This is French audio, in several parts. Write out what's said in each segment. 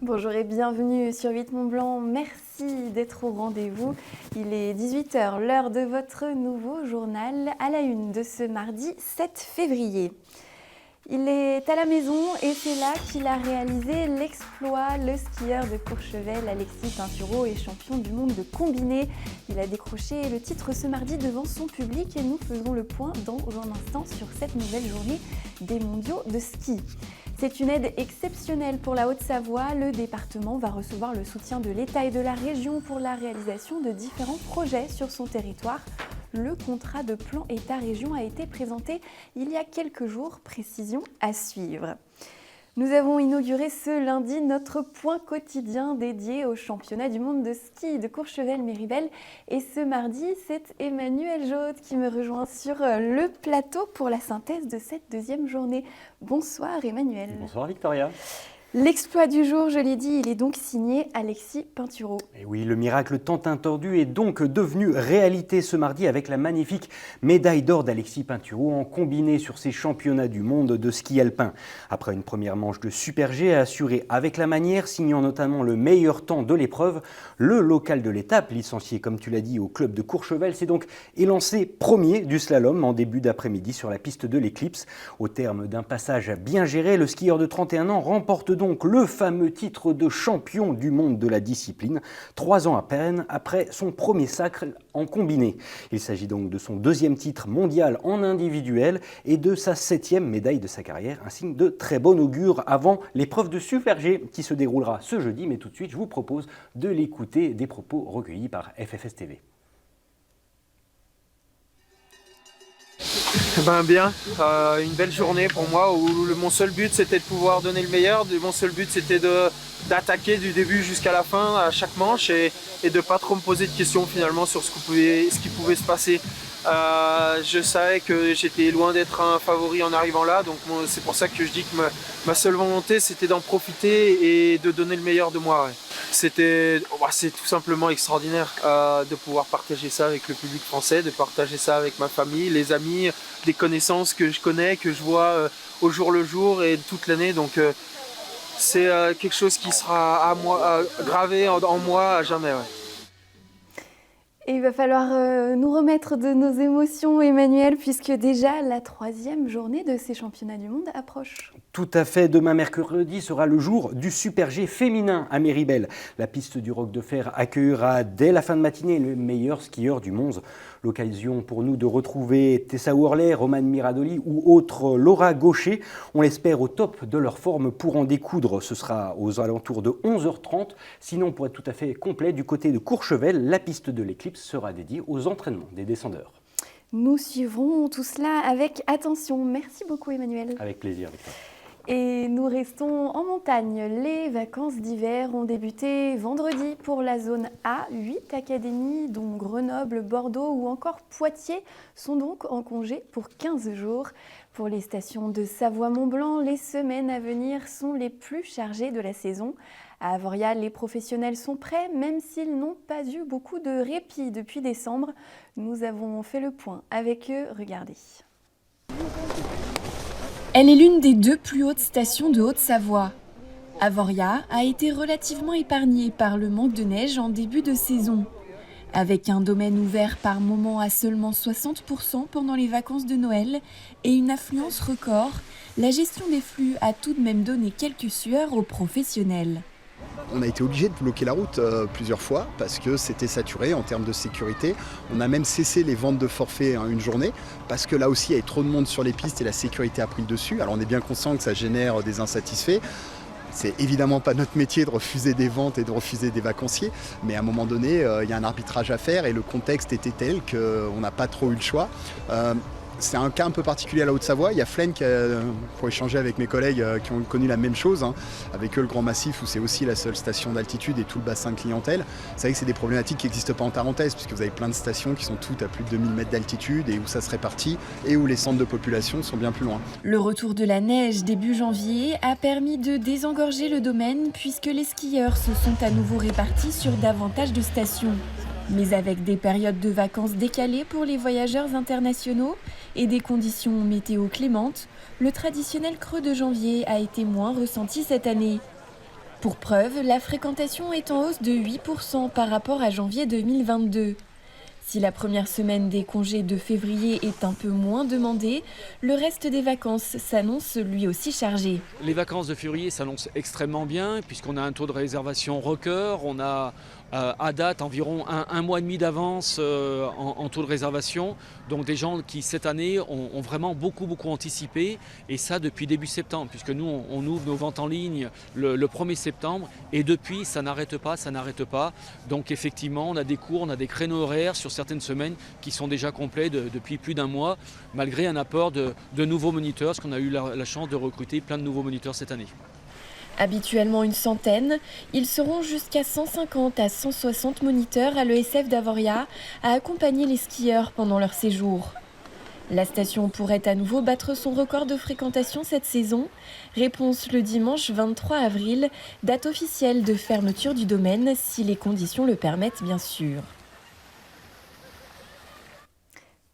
Bonjour et bienvenue sur 8 Mont Blanc. Merci d'être au rendez-vous. Il est 18h, l'heure de votre nouveau journal à la une de ce mardi 7 février. Il est à la maison et c'est là qu'il a réalisé l'exploit. Le skieur de Courchevel, Alexis Pinturo, est champion du monde de combiné. Il a décroché le titre ce mardi devant son public et nous faisons le point dans un instant sur cette nouvelle journée des mondiaux de ski. C'est une aide exceptionnelle pour la Haute-Savoie. Le département va recevoir le soutien de l'État et de la région pour la réalisation de différents projets sur son territoire. Le contrat de plan État-région a été présenté il y a quelques jours, précision à suivre. Nous avons inauguré ce lundi notre point quotidien dédié au championnat du monde de ski de Courchevel-Méribel. Et ce mardi, c'est Emmanuel Jaude qui me rejoint sur le plateau pour la synthèse de cette deuxième journée. Bonsoir Emmanuel. Bonsoir Victoria. L'exploit du jour, je l'ai dit, il est donc signé Alexis Pinturo. Et oui, le miracle tant attendu est donc devenu réalité ce mardi avec la magnifique médaille d'or d'Alexis Pinturo en combiné sur ces championnats du monde de ski alpin. Après une première manche de Super G assurée avec la manière, signant notamment le meilleur temps de l'épreuve, le local de l'étape, licencié comme tu l'as dit au club de Courchevel, s'est donc élancé premier du slalom en début d'après-midi sur la piste de l'Éclipse. Au terme d'un passage bien géré, le skieur de 31 ans remporte donc le fameux titre de champion du monde de la discipline, 3 ans à peine après son premier sacre en combiné. Il s'agit donc de son deuxième titre mondial en individuel et de sa 7e médaille de sa carrière, un signe de très bon augure avant l'épreuve de Super G qui se déroulera ce jeudi. Mais tout de suite, je vous propose de l'écouter, des propos recueillis par FFS TV. Bien, une belle journée pour moi où mon seul but c'était de pouvoir donner le meilleur, mon seul but c'était d'attaquer du début jusqu'à la fin à chaque manche et de pas trop me poser de questions finalement sur ce qui pouvait se passer. Je savais que j'étais loin d'être un favori en arrivant là, donc c'est pour ça que je dis que ma seule volonté c'était d'en profiter et de donner le meilleur de moi. Ouais. C'est tout simplement extraordinaire de pouvoir partager ça avec le public français, de partager ça avec ma famille, les amis, des connaissances que je connais, que je vois au jour le jour et toute l'année. Donc c'est quelque chose qui sera gravé en moi à jamais. Ouais. Et il va falloir nous remettre de nos émotions, Emmanuel, puisque déjà la 3e journée de ces championnats du monde approche. Tout à fait, demain mercredi sera le jour du Super G féminin à Méribel. La piste du Roc de Fer accueillera dès la fin de matinée le meilleur skieur du monde. L'occasion pour nous de retrouver Tessa Worley, Romane Miradoli ou autre Laura Gaucher. On l'espère au top de leur forme pour en découdre. Ce sera aux alentours de 11h30. Sinon, pour être tout à fait complet, du côté de Courchevel, la piste de l'Éclipse sera dédiée aux entraînements des descendeurs. Nous suivrons tout cela avec attention. Merci beaucoup Emmanuel. Avec plaisir, Victor. Et nous restons en montagne. Les vacances d'hiver ont débuté vendredi pour la zone A. 8 académies, dont Grenoble, Bordeaux ou encore Poitiers, sont donc en congé pour 15 jours. Pour les stations de Savoie-Mont-Blanc, les semaines à venir sont les plus chargées de la saison. À Avoria, les professionnels sont prêts, même s'ils n'ont pas eu beaucoup de répit depuis décembre. Nous avons fait le point avec eux. Regardez. Elle est l'une des 2 plus hautes stations de Haute-Savoie. Avoria a été relativement épargnée par le manque de neige en début de saison. Avec un domaine ouvert par moment à seulement 60% pendant les vacances de Noël et une affluence record, la gestion des flux a tout de même donné quelques sueurs aux professionnels. On a été obligé de bloquer la route plusieurs fois parce que c'était saturé en termes de sécurité. On a même cessé les ventes de forfaits une journée parce que là aussi il y avait trop de monde sur les pistes et la sécurité a pris le dessus. Alors on est bien conscient que ça génère des insatisfaits. C'est évidemment pas notre métier de refuser des ventes et de refuser des vacanciers, mais à un moment donné, il y a un arbitrage à faire et le contexte était tel qu'on n'a pas trop eu le choix. C'est un cas un peu particulier à la Haute-Savoie. Il y a Flaine, pour échanger avec mes collègues qui ont connu la même chose, avec eux le Grand Massif où c'est aussi la seule station d'altitude et tout le bassin de clientèle. C'est vrai que c'est des problématiques qui n'existent pas en Tarentaise puisque vous avez plein de stations qui sont toutes à plus de 2000 mètres d'altitude et où ça se répartit et où les centres de population sont bien plus loin. Le retour de la neige début janvier a permis de désengorger le domaine puisque les skieurs se sont à nouveau répartis sur davantage de stations. Mais avec des périodes de vacances décalées pour les voyageurs internationaux et des conditions météo clémentes, le traditionnel creux de janvier a été moins ressenti cette année. Pour preuve, la fréquentation est en hausse de 8% par rapport à janvier 2022. Si la première semaine des congés de février est un peu moins demandée, le reste des vacances s'annonce lui aussi chargé. Les vacances de février s'annoncent extrêmement bien puisqu'on a un taux de réservation record. On a à date environ un mois et demi d'avance en taux de réservation. Donc des gens qui cette année ont vraiment beaucoup anticipé, et ça depuis début septembre, puisque nous on ouvre nos ventes en ligne le 1er septembre, et depuis ça n'arrête pas. Donc effectivement on a des cours, on a des créneaux horaires sur certaines semaines qui sont déjà complets depuis plus d'un mois, malgré un apport de nouveaux moniteurs, parce qu'on a eu la chance de recruter plein de nouveaux moniteurs cette année. Habituellement une centaine, ils seront jusqu'à 150 à 160 moniteurs à l'ESF d'Avoria à accompagner les skieurs pendant leur séjour. La station pourrait à nouveau battre son record de fréquentation cette saison. Réponse le dimanche 23 avril, date officielle de fermeture du domaine, si les conditions le permettent bien sûr.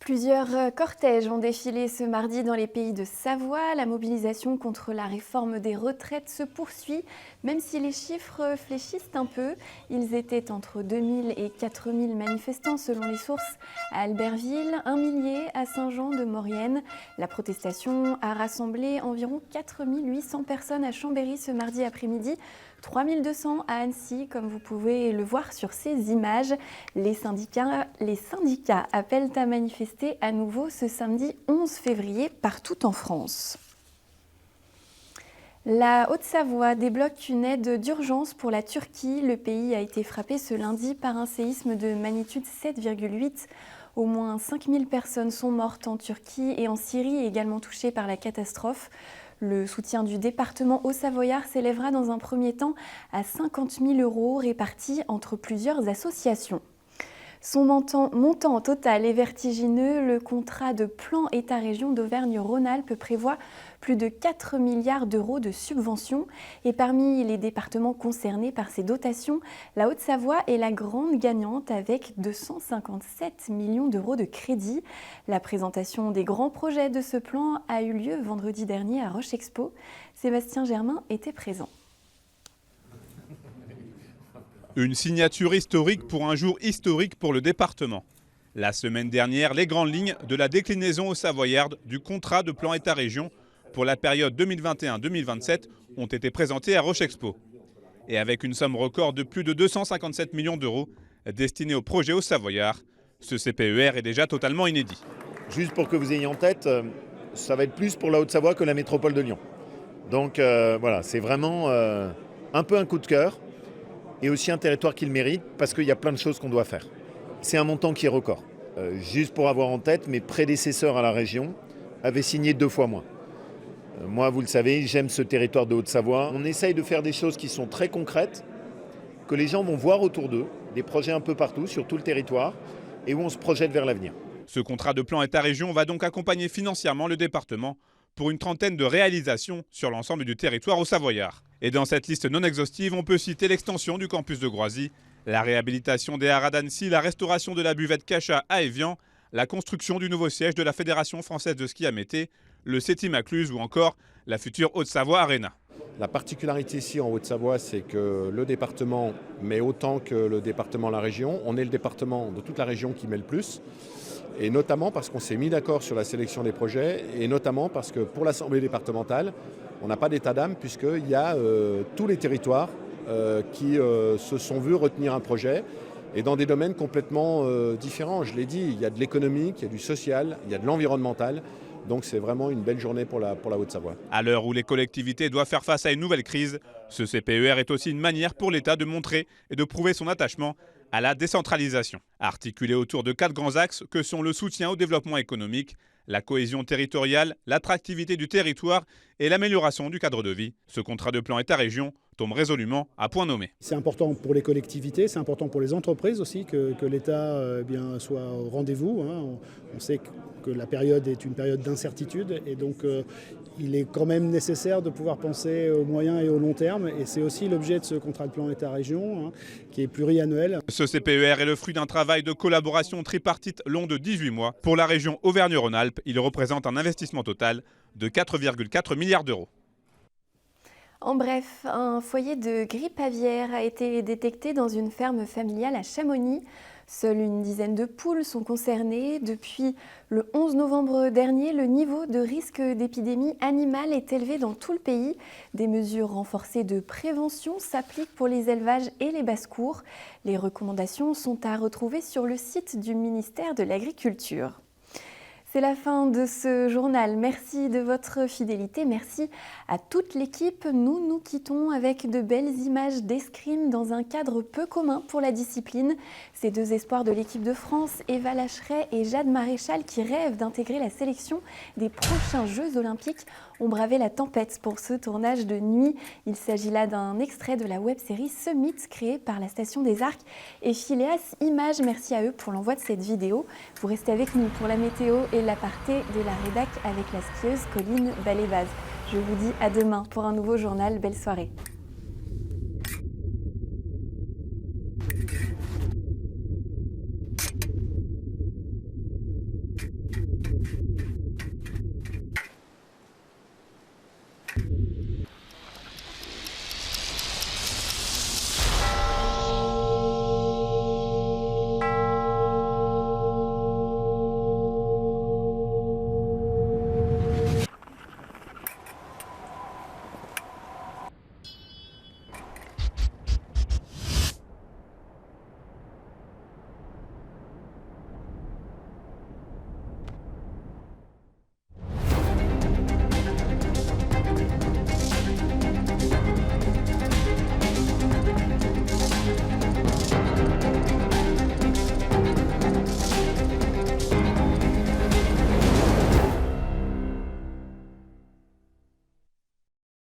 Plusieurs cortèges ont défilé ce mardi dans les pays de Savoie. La mobilisation contre la réforme des retraites se poursuit, même si les chiffres fléchissent un peu. Ils étaient entre 2000 et 4000 manifestants selon les sources à Albertville, 1 millier à Saint-Jean-de-Maurienne. La protestation a rassemblé environ 4800 personnes à Chambéry ce mardi après-midi. 3200 à Annecy, comme vous pouvez le voir sur ces images. Les syndicats appellent à manifester à nouveau ce samedi 11 février partout en France. La Haute-Savoie débloque une aide d'urgence pour la Turquie. Le pays a été frappé ce lundi par un séisme de magnitude 7,8. Au moins 5000 personnes sont mortes en Turquie et en Syrie, également touchées par la catastrophe. Le soutien du département haut-savoyard s'élèvera dans un premier temps à 50 000 € répartis entre plusieurs associations. Son montant total est vertigineux. Le contrat de plan État-région d'Auvergne-Rhône-Alpes prévoit plus de 4 milliards d'euros de subventions. Et parmi les départements concernés par ces dotations, la Haute-Savoie est la grande gagnante avec 257 millions d'euros de crédit. La présentation des grands projets de ce plan a eu lieu vendredi dernier à Roche Expo. Sébastien Germain était présent. Une signature historique pour un jour historique pour le département. La semaine dernière, les grandes lignes de la déclinaison au savoyarde du contrat de plan État-région pour la période 2021-2027 ont été présentées à Roche Expo. Et avec une somme record de plus de 257 millions d'euros destinée au projet au Savoyard, ce CPER est déjà totalement inédit. Juste pour que vous ayez en tête, ça va être plus pour la Haute-Savoie que la métropole de Lyon. Donc voilà, c'est vraiment un peu un coup de cœur. Et aussi un territoire qui le mérite parce qu'il y a plein de choses qu'on doit faire. C'est un montant qui est record. Juste pour avoir en tête, mes prédécesseurs à la région avaient signé 2 fois moins. Moi, vous le savez, j'aime ce territoire de Haute-Savoie. On essaye de faire des choses qui sont très concrètes, que les gens vont voir autour d'eux, des projets un peu partout, sur tout le territoire, et où on se projette vers l'avenir. Ce contrat de plan État-région va donc accompagner financièrement le département pour une trentaine de réalisations sur l'ensemble du territoire au Savoyard. Et dans cette liste non exhaustive, on peut citer l'extension du campus de Groisy, la réhabilitation des haras d'Annecy, la restauration de la buvette Cacha à Évian, la construction du nouveau siège de la Fédération française de ski à Mété, le Sétim à Cluse ou encore la future Haute-Savoie Arena. La particularité ici en Haute-Savoie, c'est que le département, mais autant que le département la région, on est le département de toute la région qui met le plus. Et notamment parce qu'on s'est mis d'accord sur la sélection des projets, et notamment parce que pour l'Assemblée départementale, on n'a pas d'état d'âme, puisqu'il y a tous les territoires qui se sont vus retenir un projet, et dans des domaines complètement différents. Je l'ai dit, il y a de l'économique, il y a du social, il y a de l'environnemental. Donc c'est vraiment une belle journée pour la Haute-Savoie. À l'heure où les collectivités doivent faire face à une nouvelle crise, ce CPER est aussi une manière pour l'État de montrer et de prouver son attachement à la décentralisation. Articulé autour de 4 grands axes que sont le soutien au développement économique, la cohésion territoriale, l'attractivité du territoire et l'amélioration du cadre de vie. Ce contrat de plan État-région tombe résolument à point nommé. C'est important pour les collectivités, c'est important pour les entreprises aussi que l'État soit au rendez-vous. On sait que la période est une période d'incertitude et donc il est quand même nécessaire de pouvoir penser au moyen et au long terme, et c'est aussi l'objet de ce contrat de plan État-région qui est pluriannuel. Ce CPER est le fruit d'un travail de collaboration tripartite long de 18 mois. Pour la région Auvergne-Rhône-Alpes, il représente un investissement total de 4,4 milliards d'euros. En bref, un foyer de grippe aviaire a été détecté dans une ferme familiale à Chamonix. Seule une dizaine de poules sont concernées. Depuis le 11 novembre dernier, le niveau de risque d'épidémie animale est élevé dans tout le pays. Des mesures renforcées de prévention s'appliquent pour les élevages et les basses-cours. Les recommandations sont à retrouver sur le site du ministère de l'Agriculture. C'est la fin de ce journal. Merci de votre fidélité. Merci à toute l'équipe. Nous nous quittons avec de belles images d'escrime dans un cadre peu commun pour la discipline. Ces deux espoirs de l'équipe de France, Eva Lacheret et Jade Maréchal, qui rêvent d'intégrer la sélection des prochains Jeux Olympiques, ont bravé la tempête pour ce tournage de nuit. Il s'agit là d'un extrait de la web-série Summit, créée par la Station des Arcs et Phileas Images. Merci à eux pour l'envoi de cette vidéo. Vous restez avec nous pour la météo et l'aparté de la rédac avec la skieuse Colline Ballet-Baz. Je vous dis à demain pour un nouveau journal. Belle soirée.